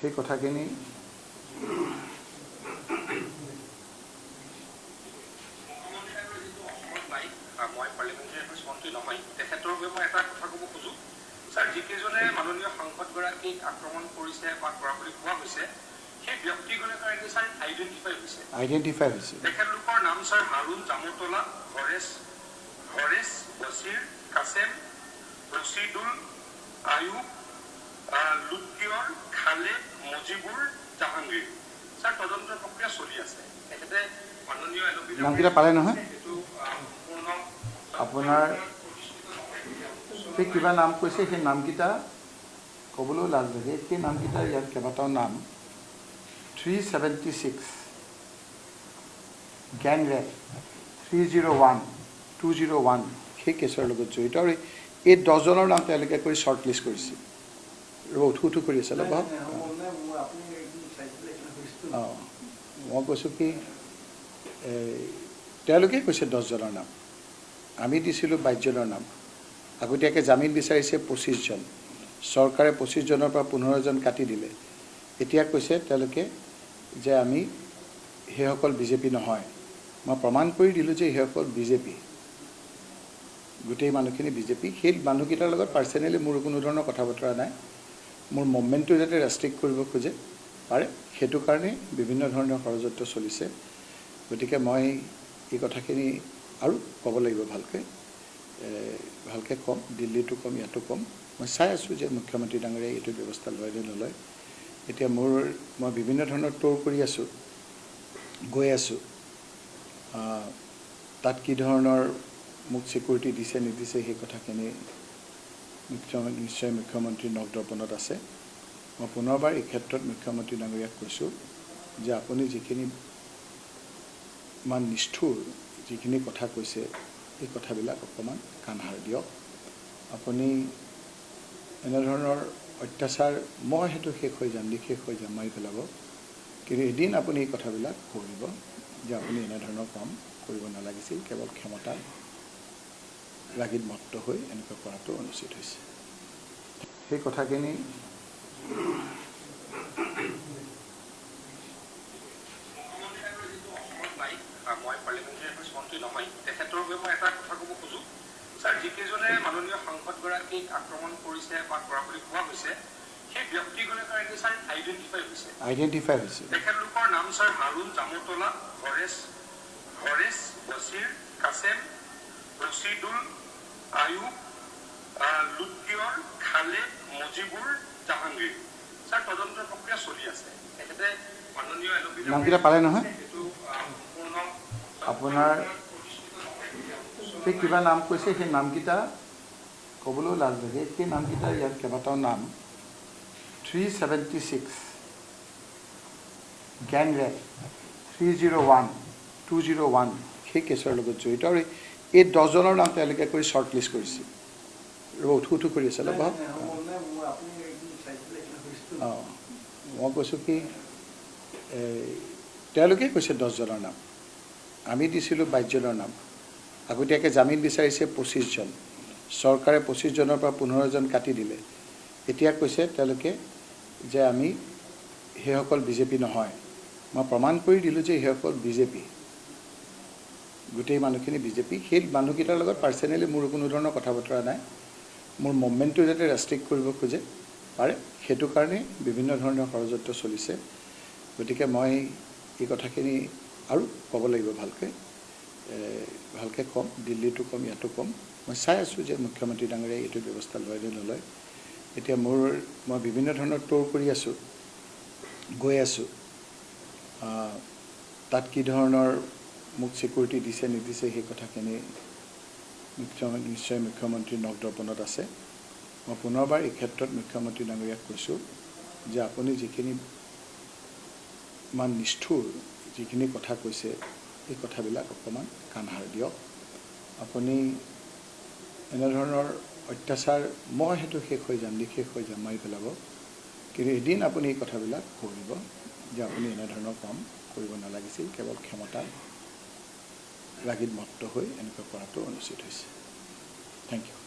সেই কথাখিনি মই পাৰ্লিমেণ্টাৰী এফেয়াৰ্ছ মন্ত্ৰী নহয়, তেখেতৰ বাবে মই এটা কথা ক'ব খোজোঁ। ছাৰ, যিকেইজনে মাননীয় সাংসদগৰাকীক আক্ৰমণ কৰিছে বা কৰা বুলি কোৱা হৈছে, সেই ব্যক্তিগৰাকীৰ কাৰণে ছাৰ আইডেণ্টিফাই হৈছে। তেখেতলোকৰ নাম ছাৰ হাৰুণ জামতলা, হৰেশ, বছিৰ, কাছেম, ৰছিদুল, আয়ুব, লুৎকিয়ৰ, খালেদ, মজিবুৰ, জাহাংগীৰ। ছাৰ, তদন্তৰ প্ৰক্ৰিয়া চলি আছে। তেখেতে মাননীয় নামকেইটা পালে নহয়। আপোনাৰ সেই কিবা নাম কৈছে, সেই নামকেইটা ক'বলৈও লাজ লাগে। সেই নামকেইটা ইয়াত কেইবাটাও নাম 376 গ্যাং ৰেপ 301 201 সেই কেছৰ লগত জড়িত আৰু এই 10জনৰ নাম তেওঁলোকে কৰি শ্বৰ্ট লিষ্ট কৰিছে। উঠো কৰি আছে অলপ। অঁ, মই কৈছোঁ কি তেওঁলোকেই কৈছে 10জনৰ নাম, আমি দিছিলোঁ 22জনৰ নাম। আগতীয়াকৈ জামিন বিচাৰিছে 25জন, চৰকাৰে 25জনৰ পৰা 15জন কাটি দিলে। এতিয়া কৈছে তেওঁলোকে যে আমি সেইসকল বিজেপি নহয়। মই প্ৰমাণ কৰি দিলোঁ যে সেইসকল বিজেপি, গোটেই মানুহখিনি বিজেপি। সেই মানুহকেইটাৰ লগত পাৰ্চনেলি মোৰ কোনো ধৰণৰ কথা বতৰা নাই। মোৰ মুভমেণ্টটো যাতে ৰেষ্ট্ৰিক্ট কৰিব খোজে পাৰে, সেইটো কাৰণে বিভিন্ন ধৰণৰ ষড়যন্ত্ৰ চলিছে। গতিকে মই এই কথাখিনি আৰু ক'ব লাগিব ভালকৈ ক'ম, দিল্লীতো ক'ম, ইয়াতো ক'ম। মই চাই আছোঁ যে মুখ্যমন্ত্ৰী ডাঙৰীয়াই এইটো ব্যৱস্থা লয় নে নলয়। এতিয়া মই বিভিন্ন ধৰণৰ ট'ৰ কৰি আছোঁ, গৈ আছোঁ। তাত কি ধৰণৰ মোক ছিকিউৰিটি দিছে নিদিছে সেই কথাখিনি নিশ্চয় মুখ্যমন্ত্ৰীৰ নখদৰ্পণত আছে। মই পুনৰবাৰ এই ক্ষেত্ৰত মুখ্যমন্ত্ৰী ডাঙৰীয়াক কৈছোঁ যে আপুনি যিখিনি ইমান নিষ্ঠুৰ যিখিনি কথা কৈছে, এই কথাবিলাক অকণমান কাণসাৰ দিয়ক। আপুনি এনেধৰণৰ অত্যাচাৰ, মই সেইটো শেষ হৈ যাম, মাৰি পেলাব। কিন্তু এদিন আপুনি এই কথাবিলাক কৰিব যে আপুনি এনেধৰণৰ কাম কৰিব নালাগিছিল, কেৱল ক্ষমতা ৰাগিত মত্ত হৈ এনেকুৱা কৰাটো অনুচিত হৈছে। সেই কথাখিনি মই পাৰ্লিমেণ্টাৰী এফেয়াৰ্ছ মন্ত্ৰী নহয়, তেখেতৰ বাবে মই এটা কথা ক'ব খোজোঁ। ছাৰ, যিকেইজনে মাননীয় সাংসদগৰাকীক আক্ৰমণ কৰিছে বা কৰা বুলি কোৱা হৈছে, সেই ব্যক্তিগৰাকীৰ কাৰণে ছাৰ আইডেণ্টিফাই হৈছে। তেখেতলোকৰ নাম ছাৰ হাৰুণ জামতলা, হৰেশ, বছিৰ, কাছেম, ৰছিদুল, আয়ুব, লুৎকিয়ৰ, খালেদ, মজিবুৰ, জাহাংগীৰ। ছাৰ, তদন্তৰ প্ৰক্ৰিয়া চলি আছে। তেখেতে মাননীয় নামকেইটা পালে নহয়। আপোনাৰ সেই কিবা নাম কৈছে, সেই নামকেইটা ক'বলৈও লাজ লাগে। সেই নামকেইটা ইয়াত কেইবাটাও নাম 376 গ্যাং ৰেপ 301 201 সেই কেছৰ লগত জড়িত আৰু এই 10জনৰ নাম তেওঁলোকে কৰি শ্বৰ্ট লিষ্ট কৰিছে। উঠো কৰি আছে অলপ। অঁ, মই কৈছোঁ কি তেওঁলোকেই কৈছে 10জনৰ নাম, আমি দিছিলোঁ 22জনৰ নাম। আগতীয়াকৈ জামিন বিচাৰিছে 25জন, চৰকাৰে 25জনৰ পৰা 15জন কাটি দিলে। এতিয়া কৈছে তেওঁলোকে যে আমি সেইসকল বিজেপি নহয়। মই প্ৰমাণ কৰি দিলোঁ যে সেইসকল বিজেপি, গোটেই মানুহখিনি বিজেপি। সেই মানুহকেইটাৰ লগত পাৰ্চনেলি মোৰ কোনো ধৰণৰ কথা বতৰা নাই। মোৰ মুভমেণ্টটো যাতে ৰেষ্ট্ৰিক্ট কৰিব খোজে পাৰে, সেইটো কাৰণে বিভিন্ন ধৰণৰ ষড়যন্ত্ৰ চলিছে। গতিকে মই এই কথাখিনি আৰু ক'ব লাগিব ভালকৈ ক'ম, দিল্লীতো ক'ম, ইয়াতো ক'ম। মই চাই আছোঁ যে মুখ্যমন্ত্ৰী ডাঙৰীয়াই এইটো ব্যৱস্থা লয় নে নলয়। এতিয়া মই বিভিন্ন ধৰণৰ ট'ৰ কৰি আছোঁ, গৈ আছোঁ। তাত কি ধৰণৰ মোক ছিকিউৰিটি দিছে নিদিছে সেই কথাখিনি নিশ্চয় মুখ্যমন্ত্ৰীৰ নখদৰ্পণত আছে। মই পুনৰবাৰ এই ক্ষেত্ৰত মুখ্যমন্ত্ৰী ডাঙৰীয়াক কৈছোঁ যে আপুনি যিখিনি ইমান নিষ্ঠুৰ যিখিনি কথা কৈছে, এই কথাবিলাক অকণমান কাণসাৰ দিয়ক। আপুনি এনেধৰণৰ অত্যাচাৰ, মই সেইটো শেষ হৈ যাম, মাৰি পেলাব। কিন্তু এদিন আপুনি এই কথাবিলাক কৰিব যে আপুনি এনেধৰণৰ কাম কৰিব নালাগিছিল, কেৱল ক্ষমতা ৰাগিত মত্ত হৈ এনেকুৱা কৰাটো অনুচিত হৈছে। Thank U.